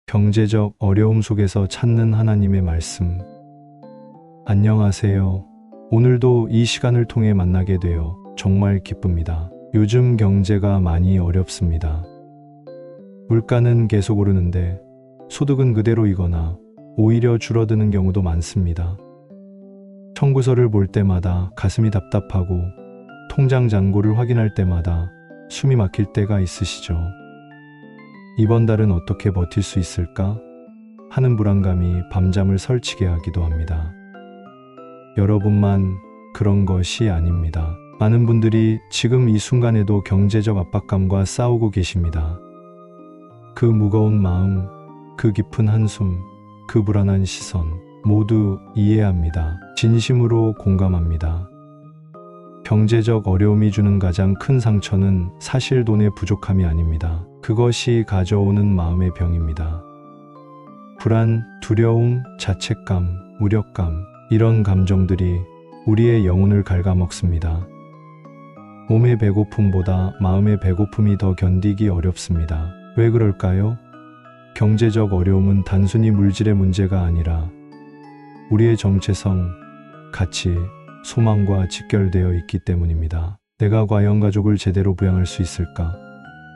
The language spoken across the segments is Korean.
경제적 어려움 속에서 찾는 하나님의 말씀. 안녕하세요. 오늘도 이 시간을 통해 만나게 되어 정말 기쁩니다. 요즘 경제가 많이 어렵습니다. 물가는 계속 오르는데 소득은 그대로이거나 오히려 줄어드는 경우도 많습니다. 청구서를 볼 때마다 가슴이 답답하고 통장 잔고를 확인할 때마다 숨이 막힐 때가 있으시죠? 이번 달은 어떻게 버틸 수 있을까 하는 불안감이 밤잠을 설치게 하기도 합니다. 여러분만 그런 것이 아닙니다. 많은 분들이 지금 이 순간에도 경제적 압박감과 싸우고 계십니다. 그 무거운 마음, 그 깊은 한숨, 그 불안한 시선 모두 이해합니다. 진심으로 공감합니다. 경제적 어려움이 주는 가장 큰 상처는 사실 돈의 부족함이 아닙니다. 그것이 가져오는 마음의 병입니다. 불안, 두려움, 자책감, 무력감, 이런 감정들이 우리의 영혼을 갉아먹습니다. 몸의 배고픔보다 마음의 배고픔이 더 견디기 어렵습니다. 왜 그럴까요? 경제적 어려움은 단순히 물질의 문제가 아니라 우리의 정체성, 가치, 소망과 직결되어 있기 때문입니다. 내가 과연 가족을 제대로 부양할 수 있을까?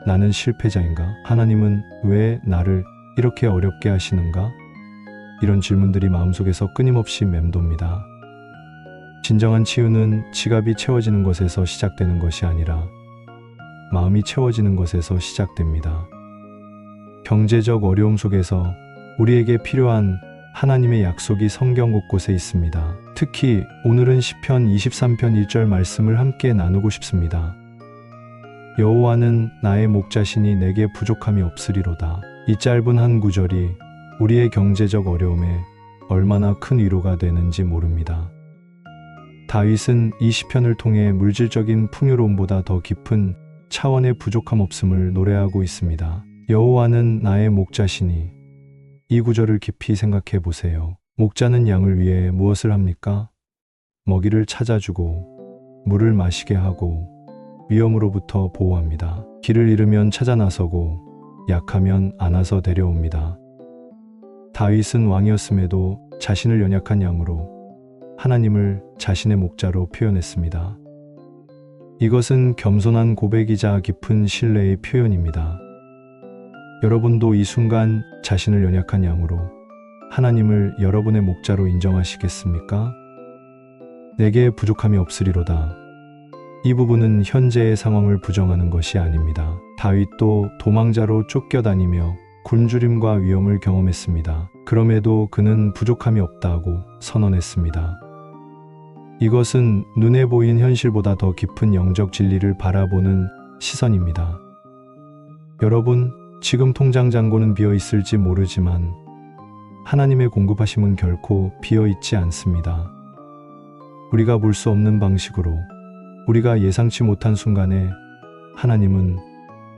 나는 실패자인가? 하나님은 왜 나를 이렇게 어렵게 하시는가? 이런 질문들이 마음속에서 끊임없이 맴돕니다. 진정한 치유는 지갑이 채워지는 것에서 시작되는 것이 아니라 마음이 채워지는 것에서 시작됩니다. 경제적 어려움 속에서 우리에게 필요한 하나님의 약속이 성경 곳곳에 있습니다. 특히 오늘은 시편 23편 1절 말씀을 함께 나누고 싶습니다. 여호와는 나의 목자시니 내게 부족함이 없으리로다. 이 짧은 한 구절이 우리의 경제적 어려움에 얼마나 큰 위로가 되는지 모릅니다. 다윗은 이 시편을 통해 물질적인 풍요로움보다 더 깊은 차원의 부족함 없음을 노래하고 있습니다. 여호와는 나의 목자시니, 이 구절을 깊이 생각해 보세요. 목자는 양을 위해 무엇을 합니까? 먹이를 찾아주고 물을 마시게 하고 위험으로부터 보호합니다. 길을 잃으면 찾아 나서고 약하면 안아서 데려옵니다. 다윗은 왕이었음에도 자신을 연약한 양으로 하나님을 자신의 목자로 표현했습니다. 이것은 겸손한 고백이자 깊은 신뢰의 표현입니다. 여러분도 이 순간 자신을 연약한 양으로 하나님을 여러분의 목자로 인정하시겠습니까? 내게 부족함이 없으리로다. 이 부분은 현재의 상황을 부정하는 것이 아닙니다. 다윗도 도망자로 쫓겨다니며 굶주림과 위험을 경험했습니다. 그럼에도 그는 부족함이 없다고 선언했습니다. 이것은 눈에 보인 현실보다 더 깊은 영적 진리를 바라보는 시선입니다. 여러분, 지금 통장 잔고는 비어 있을지 모르지만 하나님의 공급하심은 결코 비어 있지 않습니다. 우리가 볼 수 없는 방식으로, 우리가 예상치 못한 순간에 하나님은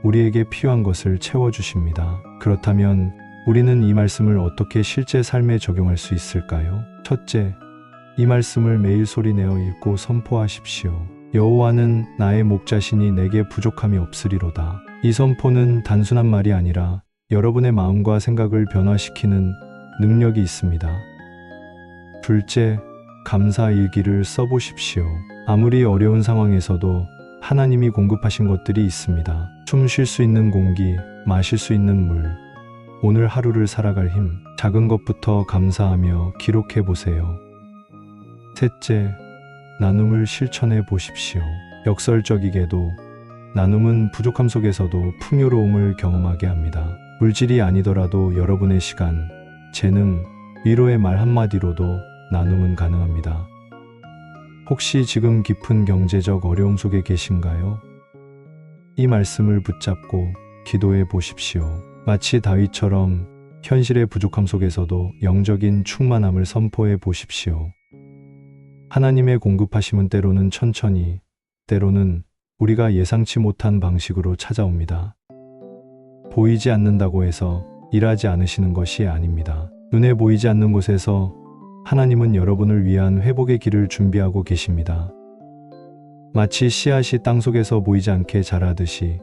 우리에게 필요한 것을 채워주십니다. 그렇다면 우리는 이 말씀을 어떻게 실제 삶에 적용할 수 있을까요? 첫째, 이 말씀을 매일 소리내어 읽고 선포하십시오. 여호와는 나의 목자시니 내게 부족함이 없으리로다. 이 선포는 단순한 말이 아니라 여러분의 마음과 생각을 변화시키는 능력이 있습니다. 둘째, 감사 일기를 써보십시오. 아무리 어려운 상황에서도 하나님이 공급하신 것들이 있습니다. 숨 쉴 수 있는 공기, 마실 수 있는 물, 오늘 하루를 살아갈 힘, 작은 것부터 감사하며 기록해 보세요. 셋째, 나눔을 실천해 보십시오. 역설적이게도 나눔은 부족함 속에서도 풍요로움을 경험하게 합니다. 물질이 아니더라도 여러분의 시간, 재능, 위로의 말 한마디로도 나눔은 가능합니다. 혹시 지금 깊은 경제적 어려움 속에 계신가요? 이 말씀을 붙잡고 기도해 보십시오. 마치 다윗처럼 현실의 부족함 속에서도 영적인 충만함을 선포해 보십시오. 하나님의 공급하심은 때로는 천천히, 때로는 우리가 예상치 못한 방식으로 찾아옵니다. 보이지 않는다고 해서 일하지 않으시는 것이 아닙니다. 눈에 보이지 않는 곳에서 하나님은 여러분을 위한 회복의 길을 준비하고 계십니다. 마치 씨앗이 땅속에서 보이지 않게 자라듯이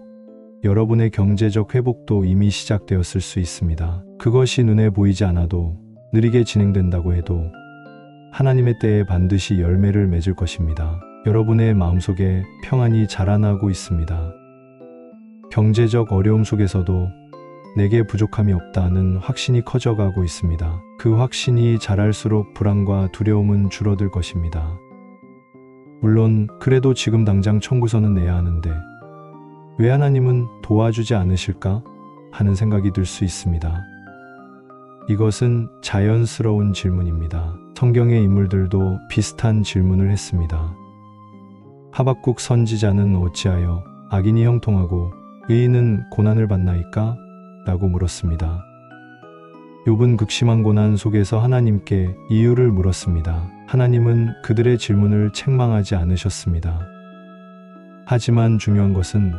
여러분의 경제적 회복도 이미 시작되었을 수 있습니다. 그것이 눈에 보이지 않아도 느리게 진행된다고 해도 하나님의 때에 반드시 열매를 맺을 것입니다. 여러분의 마음속에 평안이 자라나고 있습니다. 경제적 어려움 속에서도 내게 부족함이 없다는 확신이 커져가고 있습니다. 그 확신이 자랄수록 불안과 두려움은 줄어들 것입니다. 물론 그래도 지금 당장 청구서는 내야 하는데 왜 하나님은 도와주지 않으실까 하는 생각이 들 수 있습니다. 이것은 자연스러운 질문입니다. 성경의 인물들도 비슷한 질문을 했습니다. 하박국 선지자는 어찌하여 악인이 형통하고 의인은 고난을 받나이까? 라고 물었습니다. 욥은 극심한 고난 속에서 하나님께 이유를 물었습니다. 하나님은 그들의 질문을 책망하지 않으셨습니다. 하지만 중요한 것은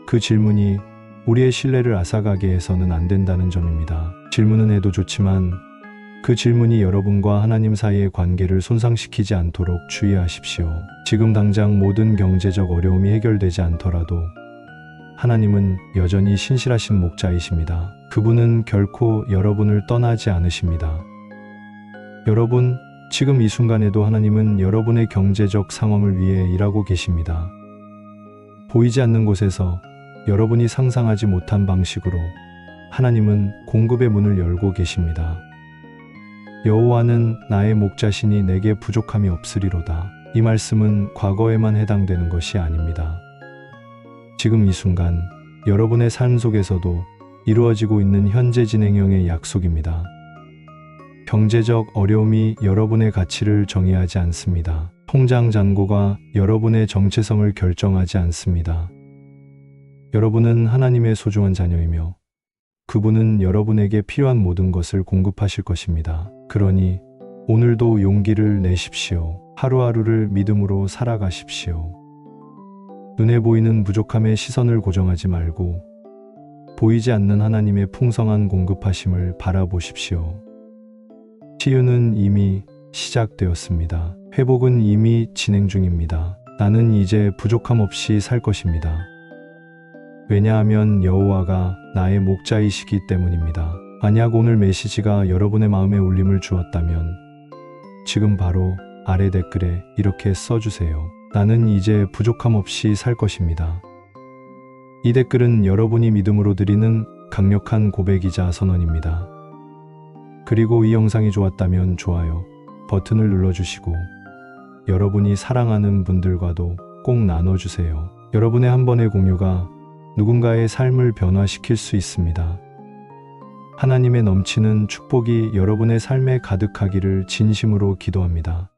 그 질문이 우리의 신뢰를 앗아가게 해서는 안 된다는 점입니다. 질문은 해도 좋지만 그 질문이 여러분과 하나님 사이의 관계를 손상시키지 않도록 주의하십시오. 지금 당장 모든 경제적 어려움이 해결되지 않더라도 하나님은 여전히 신실하신 목자이십니다. 그분은 결코 여러분을 떠나지 않으십니다. 여러분, 지금 이 순간에도 하나님은 여러분의 경제적 상황을 위해 일하고 계십니다. 보이지 않는 곳에서 여러분이 상상하지 못한 방식으로 하나님은 공급의 문을 열고 계십니다. 여호와는 나의 목자시니 내게 부족함이 없으리로다. 이 말씀은 과거에만 해당되는 것이 아닙니다. 지금 이 순간 여러분의 삶 속에서도 이루어지고 있는 현재 진행형의 약속입니다. 경제적 어려움이 여러분의 가치를 정의하지 않습니다. 통장 잔고가 여러분의 정체성을 결정하지 않습니다. 여러분은 하나님의 소중한 자녀이며 그분은 여러분에게 필요한 모든 것을 공급하실 것입니다. 그러니 오늘도 용기를 내십시오. 하루하루를 믿음으로 살아가십시오. 눈에 보이는 부족함에 시선을 고정하지 말고 보이지 않는 하나님의 풍성한 공급하심을 바라보십시오. 치유는 이미 시작되었습니다. 회복은 이미 진행 중입니다. 나는 이제 부족함 없이 살 것입니다. 왜냐하면 여호와가 나의 목자이시기 때문입니다. 만약 오늘 메시지가 여러분의 마음에 울림을 주었다면 지금 바로 아래 댓글에 이렇게 써주세요. 나는 이제 부족함 없이 살 것입니다. 이 댓글은 여러분이 믿음으로 드리는 강력한 고백이자 선언입니다. 그리고 이 영상이 좋았다면 좋아요 버튼을 눌러주시고 여러분이 사랑하는 분들과도 꼭 나눠주세요. 여러분의 한 번의 공유가 누군가의 삶을 변화시킬 수 있습니다. 하나님의 넘치는 축복이 여러분의 삶에 가득하기를 진심으로 기도합니다.